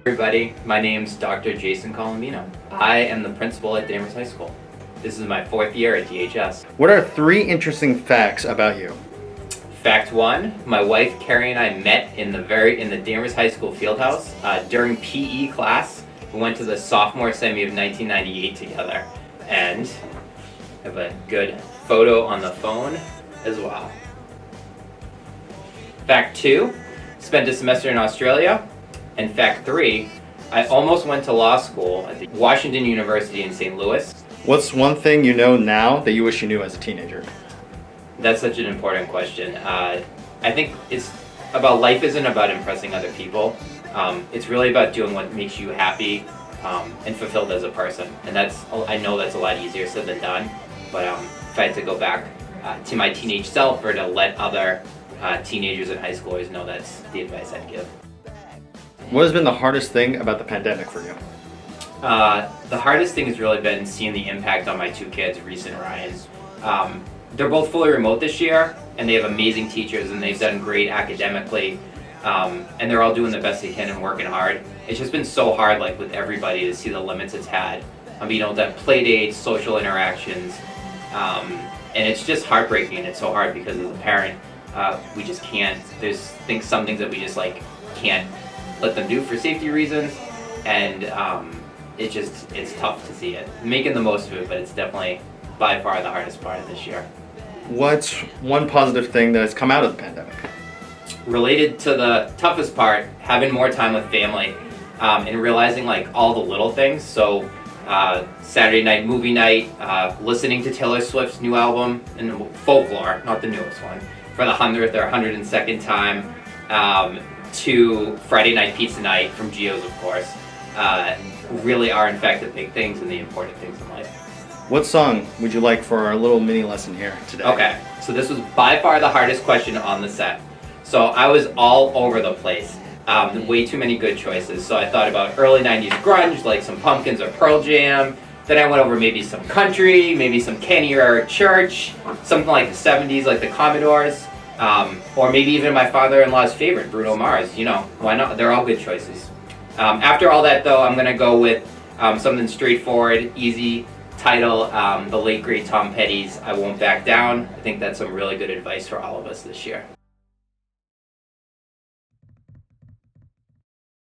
Everybody, my name's Dr. Jason Colombino. I am the principal at Danvers High School. This is my 4th year at DHS. What are 3 interesting facts about you? Fact 1, my wife Carrie and I met in the Danvers High School fieldhouse during PE class. We went to the sophomore semi of 1998 together, and I have a good photo on the phone as well. Fact 2, spent a semester in Australia. And fact 3, I almost went to law school at the Washington University in St. Louis. What's one thing you know now that you wish you knew as a teenager? That's such an important question. I think it's about life isn't about impressing other people. It's really about doing what makes you happy and fulfilled as a person. And I know that's a lot easier said than done. But if I had to go back to my teenage self or to let other teenagers and high schoolers know, that's the advice I'd give. What has been the hardest thing about the pandemic for you? The hardest thing has really been seeing the impact on my 2 kids, Reese and Ryan. They're both fully remote this year, and they have amazing teachers, and they've done great academically, and they're all doing the best they can and working hard. It's just been so hard, like with everybody, to see the limits it's had on being able to have play dates, social interactions, and it's just heartbreaking, and it's so hard because as a parent, we just can't. There's some things that we just can't let them do for safety reasons, and it's tough to see it. Making the most of it, but it's definitely by far the hardest part of this year. What's one positive thing that has come out of the pandemic? Related to the toughest part, having more time with family, and realizing all the little things. So Saturday night movie night, listening to Taylor Swift's new album, and Folklore, not the newest one, for the 100th or 102nd time, to Friday night pizza night from Gio's, of course, really are in fact the big things and the important things in life. What song would you like for our little mini lesson here today? Okay, so this was by far the hardest question on the set. So I was all over the place. Way too many good choices. So I thought about early 90s grunge, like some Pumpkins or Pearl Jam. Then I went over maybe some country, maybe some Kenny or Eric Church, something like the 70s, like the Commodores, or maybe even my father-in-law's favorite, Bruno Mars. You know, why not? They're all good choices. After all that, though, I'm going to go with something straightforward, easy title, the late, great Tom Petty's I Won't Back Down. I think that's some really good advice for all of us this year.